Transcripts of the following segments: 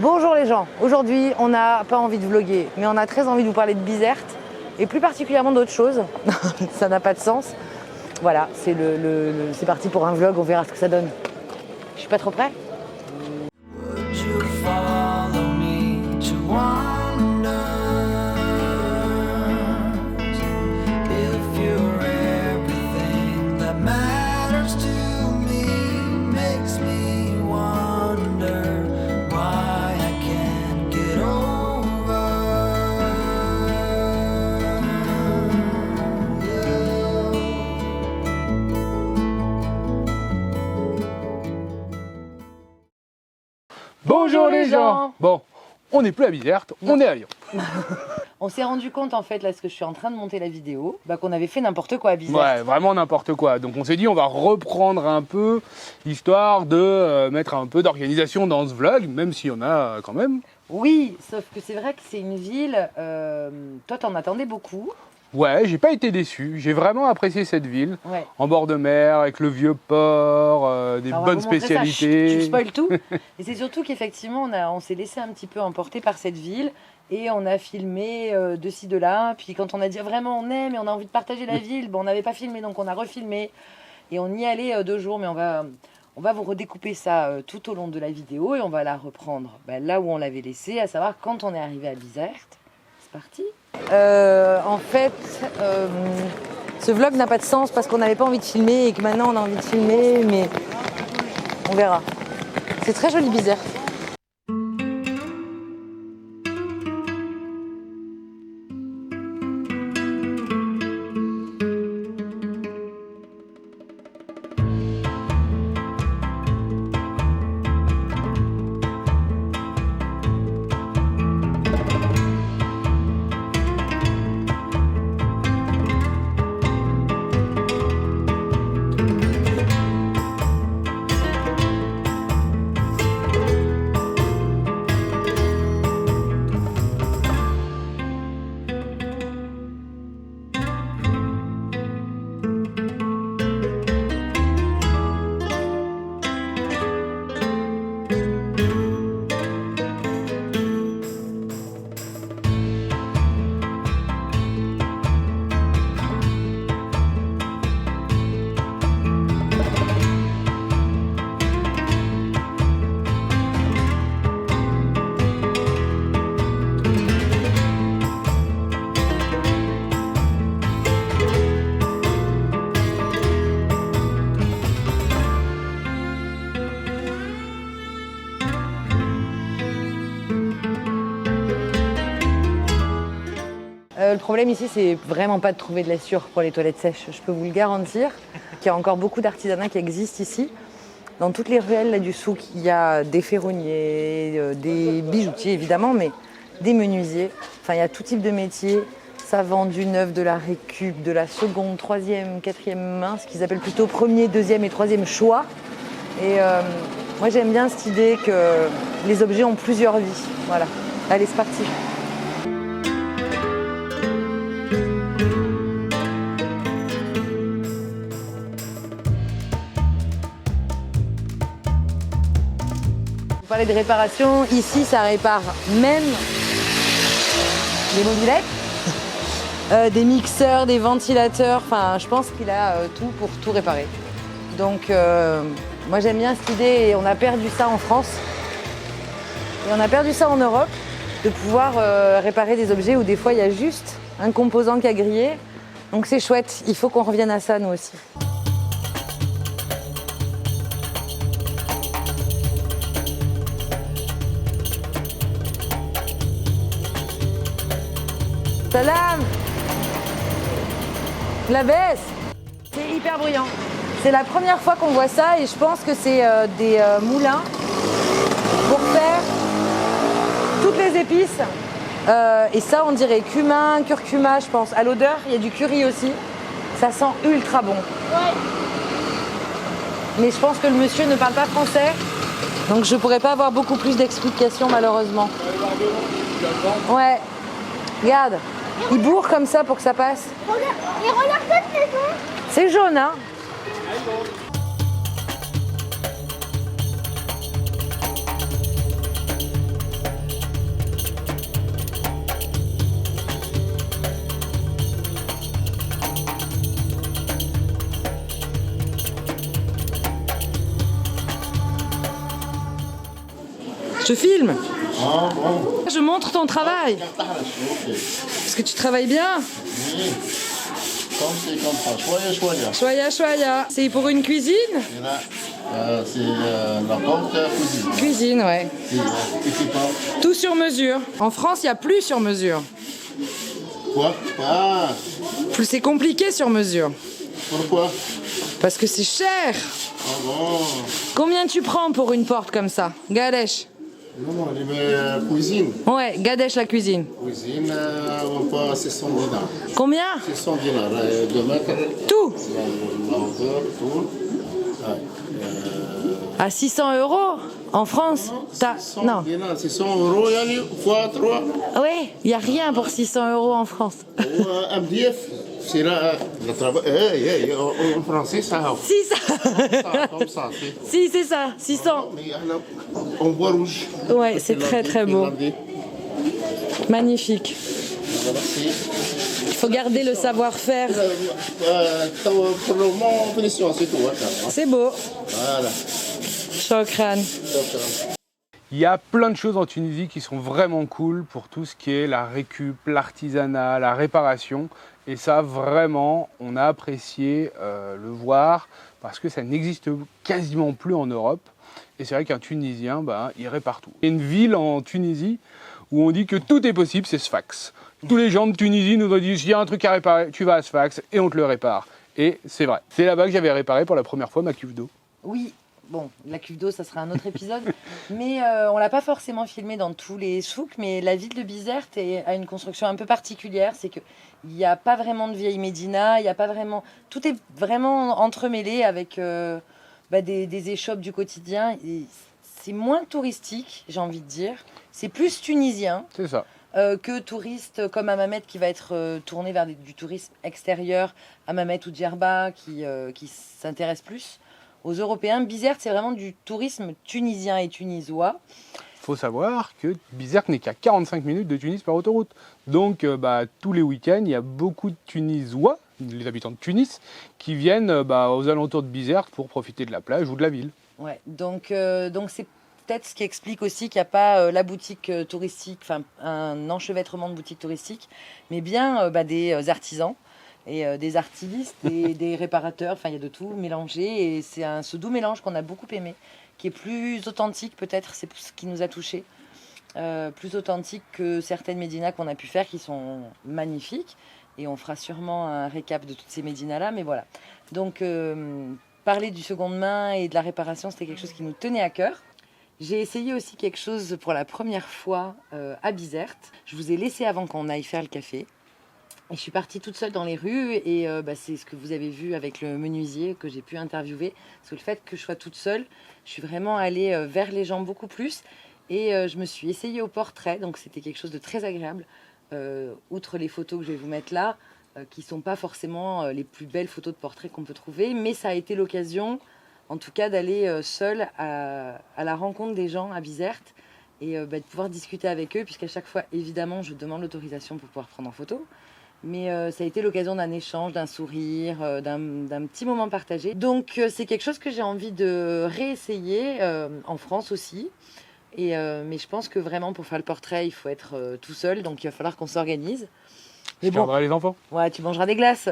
Bonjour les gens, aujourd'hui on n'a pas envie de vlogger, mais on a très envie de vous parler de Bizerte et plus particulièrement d'autres choses. Ça n'a pas de sens. Voilà, c'est parti pour un vlog, on verra ce que ça donne. Je suis pas trop prêt. Bonjour les gens. Bon, on n'est plus à Bizerte, on est à Lyon. On s'est rendu compte en fait, là, ce que je suis en train de monter la vidéo, qu'on avait fait n'importe quoi à Bizerte. Ouais, vraiment n'importe quoi. Donc on s'est dit on va reprendre un peu, histoire de mettre un peu d'organisation dans ce vlog, même s'il y en a quand même. Oui, sauf que c'est vrai que c'est une ville, toi t'en attendais beaucoup. Ouais, j'ai pas été déçu, j'ai vraiment apprécié cette ville, Ouais. en bord de mer, avec le vieux port, des Alors, on va bonnes vous montrer ça. spécialités. Chut, je spoil tout. Et c'est surtout qu'effectivement, on s'est laissé un petit peu emporter par cette ville et on a filmé de ci, de là. Puis quand on a dit vraiment on aime et on a envie de partager la ville, on n'avait pas filmé donc on a refilmé et on y allait 2 jours. Mais on va vous redécouper ça tout au long de la vidéo et on va la reprendre là où on l'avait laissé, à savoir quand on est arrivé à Bizerte. C'est parti. En fait, ce vlog n'a pas de sens parce qu'on n'avait pas envie de filmer et que maintenant on a envie de filmer, mais on verra. C'est très joli Bizerte. Le problème ici, c'est vraiment pas de trouver de la sueur pour les toilettes sèches. Je peux vous le garantir qu'il y a encore beaucoup d'artisanat qui existe ici. Dans toutes les ruelles là, du souk, il y a des ferronniers, des bijoutiers évidemment, mais des menuisiers. Enfin, il y a tout type de métier. Ça vend du neuf, de la récup, de la seconde, troisième, quatrième main, ce qu'ils appellent plutôt premier, deuxième et troisième choix. Et moi, j'aime bien cette idée que les objets ont plusieurs vies. Voilà. Allez, c'est parti. Vous parlez de réparation, ici ça répare même des mobylettes, des mixeurs, des ventilateurs, enfin je pense qu'il a tout pour tout réparer. Donc moi j'aime bien cette idée et on a perdu ça en France et on a perdu ça en Europe, de pouvoir réparer des objets où des fois il y a juste un composant qui a grillé. Donc c'est chouette, il faut qu'on revienne à ça nous aussi. Salam! La baisse! C'est hyper bruyant. C'est la première fois qu'on voit ça et je pense que c'est des moulins pour faire toutes les épices. Et ça, on dirait cumin, curcuma, je pense. À l'odeur, il y a du curry aussi. Ça sent ultra bon. Ouais. Mais je pense que le monsieur ne parle pas français. Donc je pourrais pas avoir beaucoup plus d'explications malheureusement. Ouais. Regarde. Il bourre comme ça pour que ça passe. Et regarde cette maison. C'est jaune, hein? Je filme. Ah bon. Je montre ton travail. Ok. Parce que tu travailles bien. Oui. Comme c'est comme ça. Choya. Choya, choya. C'est pour une cuisine? Et là, c'est la porte cuisine. Cuisine, ouais. C'est pas. Tout sur mesure. En France, il n'y a plus sur mesure. Quoi? Ah, C'est compliqué sur mesure. pourquoi? Parce que c'est cher. Ah bon. Combien tu prends pour une porte comme ça? Gadèche. Non, je mets cuisine. Ouais, Gadèche la cuisine. Cuisine, on peut 600 dinars. Combien? 600 dinars. 2 mètres, Tout. la hauteur, tout. Ouais. À 600 € en France? 600 Non. dinars, 600 euros, yani, fois 3. Oui, il n'y a rien pour 600 € en France. Ou MDF. C'est là, le travail. En français, ça. Si, ça. Comme ça, c'est. Si, c'est ça, 600. Mais en bois rouge. Ouais, c'est très très beau. Regardez. Magnifique. Voilà, c'est. Il faut garder le savoir-faire. Pour le moment, finition, c'est tout. Hein. C'est beau. Voilà. Chokran. Il y a plein de choses en Tunisie qui sont vraiment cool pour tout ce qui est la récup, l'artisanat, la réparation. Et ça, vraiment, on a apprécié le voir parce que ça n'existe quasiment plus en Europe. Et c'est vrai qu'un Tunisien, il répare tout. Il y a une ville en Tunisie où on dit que tout est possible, c'est Sfax. Tous les gens de Tunisie nous ont dit, s'il y a un truc à réparer, tu vas à Sfax et on te le répare. Et c'est vrai. C'est là-bas que j'avais réparé pour la première fois ma cuve d'eau. Oui, bon, la cuve d'eau, ça sera un autre épisode. Mais on l'a pas forcément filmé dans tous les souks, mais la ville de Bizerte a une construction un peu particulière. C'est qu'il n'y a pas vraiment de vieille médina, il y a pas vraiment... Tout est vraiment entremêlé avec des échoppes du quotidien. Et c'est moins touristique, j'ai envie de dire. C'est plus tunisien. C'est ça. Que touriste comme Hammamet qui va être tourné vers du tourisme extérieur, Hammamet ou Djerba qui s'intéresse plus aux Européens. Bizerte, c'est vraiment du tourisme tunisien et tunisois. Il faut savoir que Bizerte n'est qu'à 45 minutes de Tunis par autoroute. Donc tous les week-ends, il y a beaucoup de Tunisois, les habitants de Tunis, qui viennent aux alentours de Bizerte pour profiter de la plage ou de la ville. Ouais, donc c'est peut-être ce qui explique aussi qu'il n'y a pas la boutique touristique, enfin un enchevêtrement de boutiques touristiques, mais bien des artisans et des artistes et des réparateurs, enfin il y a de tout mélangé et c'est ce doux mélange qu'on a beaucoup aimé, qui est plus authentique peut-être, c'est ce qui nous a touchés, plus authentique que certaines médinas qu'on a pu faire qui sont magnifiques et on fera sûrement un récap de toutes ces médinas-là, mais voilà. Donc parler du seconde main et de la réparation, c'était quelque chose qui nous tenait à cœur. J'ai essayé aussi quelque chose pour la première fois à Bizerte. Je vous ai laissé avant qu'on aille faire le café. Et je suis partie toute seule dans les rues et c'est ce que vous avez vu avec le menuisier que j'ai pu interviewer. Parce que le fait que je sois toute seule, je suis vraiment allée vers les gens beaucoup plus. Et je me suis essayée au portrait, donc c'était quelque chose de très agréable. Outre les photos que je vais vous mettre là, qui ne sont pas forcément les plus belles photos de portrait qu'on peut trouver. Mais ça a été l'occasion... en tout cas d'aller seule à la rencontre des gens à Bizerte et de pouvoir discuter avec eux, puisqu'à chaque fois, évidemment, je demande l'autorisation pour pouvoir prendre en photo. Mais ça a été l'occasion d'un échange, d'un sourire, d'un petit moment partagé. Donc c'est quelque chose que j'ai envie de réessayer en France aussi. Mais je pense que vraiment, pour faire le portrait, il faut être tout seul, donc il va falloir qu'on s'organise. Je garderai les enfants. Ouais, tu mangeras des glaces.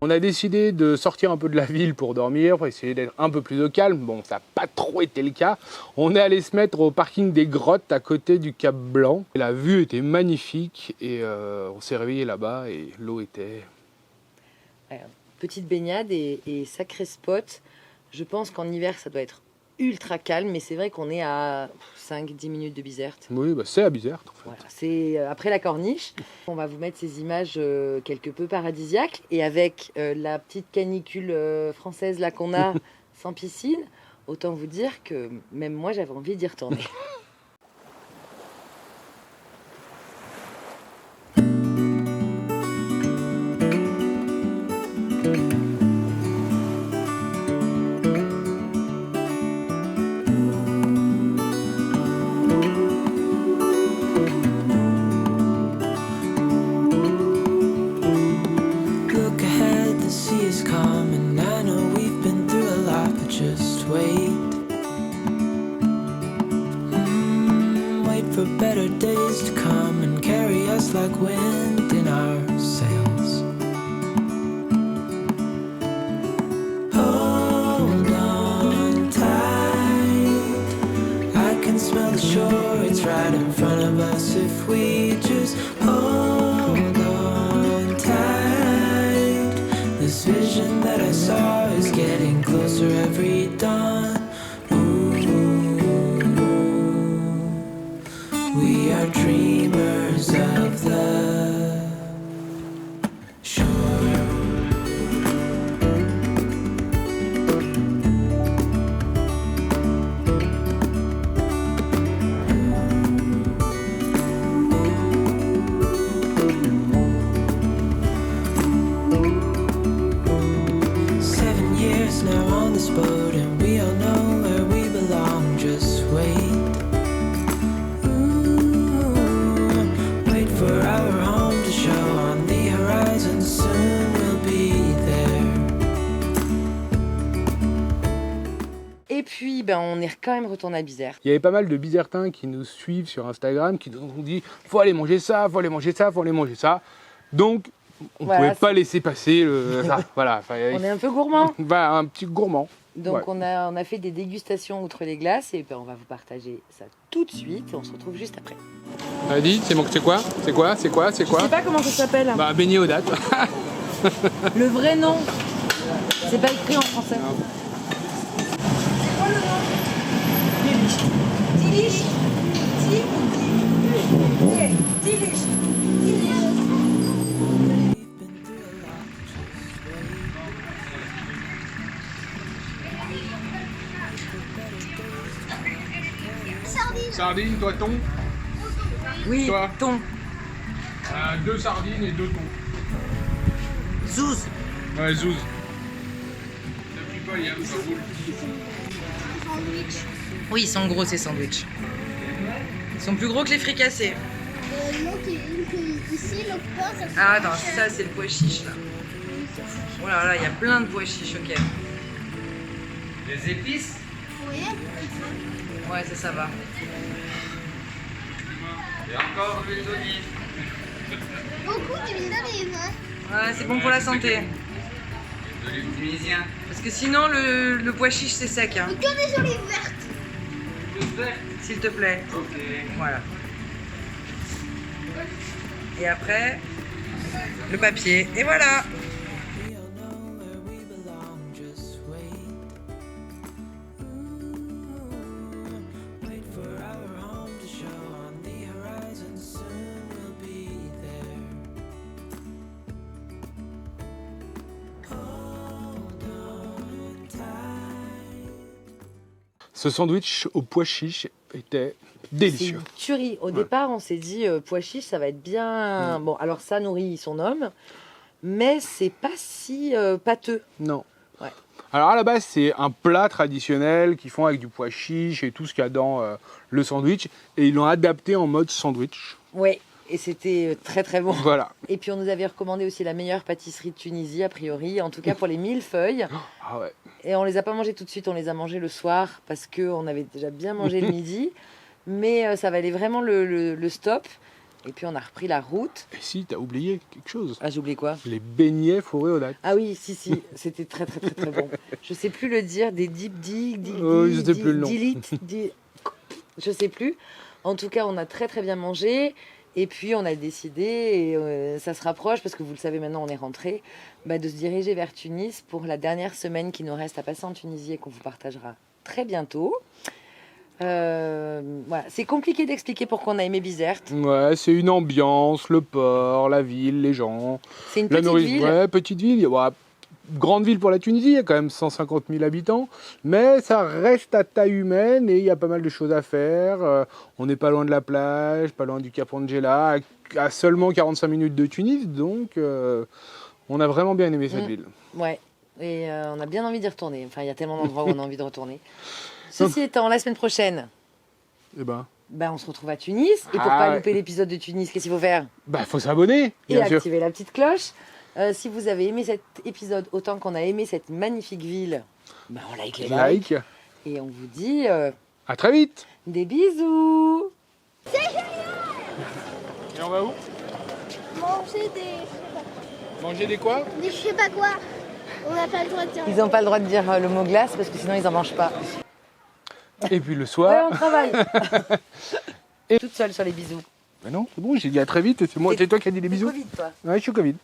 On a décidé de sortir un peu de la ville pour dormir, pour essayer d'être un peu plus au calme. Bon, ça n'a pas trop été le cas. On est allé se mettre au parking des Grottes à côté du Cap Blanc. Et la vue était magnifique et on s'est réveillé là-bas et l'eau était... Petite baignade et sacré spot. Je pense qu'en hiver, ça doit être ultra calme, mais c'est vrai qu'on est à 5-10 minutes de Bizerte. Oui, bah c'est à Bizerte en fait. Voilà, c'est après la corniche. On va vous mettre ces images quelque peu paradisiaques. Et avec la petite canicule française là qu'on a sans piscine, autant vous dire que même moi, j'avais envie d'y retourner. For better days to come and carry us like wind in our sails. Hold on tight, I can smell the shore, it's right in front of us if we just hold on tight. This vision that I saw is getting closer every dawn. We are dreamers of the shore. 7 years now on this boat, and we all know where we belong. Just wait. For our home to show on the horizon, soon we'll be there. Et puis, ben, on est quand même retourné à Bizerte. Il y avait pas mal de Bizertins qui nous suivent sur Instagram, qui nous ont dit « faut aller manger ça, faut aller manger ça, faut aller manger ça ». Donc, on ne pouvait pas laisser passer ça. Voilà. Enfin, on est un peu gourmand. Un petit gourmand. Donc Ouais. on a fait des dégustations outre les glaces et ben, on va vous partager ça tout de suite. On se retrouve juste après. Vas-y, c'est quoi? Je sais pas comment ça s'appelle. Bah, beignet aux dattes. Le vrai nom, c'est pas écrit en français. Sardines, toi, thon. Oui, Toi. thon. 2 sardines et 2 thons. Zouz. Ouais, zouz. Depuis pas, il y a un ça roule. Oui, ils sont gros ces sandwichs. Ils sont plus gros que les fricassés. Ici, le pain, ça fait Ah attends, ça c'est le pois chiche là. Oh là là, il y a plein de pois chiches, ok. Les épices. Oui. Ouais, ça va. Et encore l'huile d'olive. Beaucoup d'huile d'olive. Hein. Ouais, c'est bon pour la santé. De l'huile tunisien. Parce que sinon, le pois chiche c'est sec. Hein. Que des olives vertes. S'il te plaît. Ok. Voilà. Et après, le papier. Et voilà. We all know where we belong, just wait. Wait for our home to show on the horizon, soon we'll be there. Hold on tight. Ce sandwich au pois chiche était C'est délicieux. une tuerie. Au départ, on s'est dit pois chiche, ça va être bien. Bon, alors ça nourrit son homme, mais c'est pas si pâteux. Non. Ouais. Alors à la base, c'est un plat traditionnel qu'ils font avec du pois chiche et tout ce qu'il y a dans le sandwich. Et ils l'ont adapté en mode sandwich. Ouais. Et c'était très très bon. Voilà. Et puis on nous avait recommandé aussi la meilleure pâtisserie de Tunisie, a priori, en tout cas pour les millefeuilles. Ah ouais. Et on les a pas mangés tout de suite, on les a mangés le soir parce qu'on avait déjà bien mangé le midi. Mais ça valait vraiment le stop. Et puis on a repris la route. Et si, t'as oublié quelque chose. Ah, j'ai oublié quoi? Les beignets fourrés aux dattes. Ah oui, si, c'était très très très très bon. Je sais plus le dire, des je sais plus le nom. Je sais plus. En tout cas, on a très très bien mangé. Et puis on a décidé, et ça se rapproche, parce que vous le savez maintenant, on est rentré, de se diriger vers Tunis pour la dernière semaine qui nous reste à passer en Tunisie et qu'on vous partagera très bientôt. Voilà. C'est compliqué d'expliquer pourquoi on a aimé Bizerte. Ouais, c'est une ambiance, le port, la ville, les gens. C'est une La petite nourriture, ville. ouais, petite ville. Ouais, grande ville pour la Tunisie, il y a quand même 150 000 habitants, mais ça reste à taille humaine et il y a pas mal de choses à faire. On n'est pas loin de la plage, pas loin du Cap Angela, à seulement 45 minutes de Tunis, donc on a vraiment bien aimé cette ville. Ouais, et on a bien envie d'y retourner. Enfin, il y a tellement d'endroits où on a envie de retourner. Ceci étant, la semaine prochaine, Eh ben, on se retrouve à Tunis. Et pour pas louper l'épisode de Tunis, qu'est-ce qu'il faut faire? faut s'abonner, Et bien sûr. activer la petite cloche. Si vous avez aimé cet épisode autant qu'on a aimé cette magnifique ville, on like les likes. Like. Et on vous dit À très vite. des bisous. Et on va où? Manger des... Manger des quoi? Des je sais pas quoi. On n'a pas le droit de dire. Ils n'ont pas le droit de dire le mot glace parce que sinon ils en mangent pas. Et puis le Ouais, soir. on travaille. Toute seule sur les bisous. Mais non, c'est bon, j'ai dit à très vite et c'est moi, T'es- c'est toi qui as dit les T'es bisous. Covid, toi. Ouais, je suis Covid.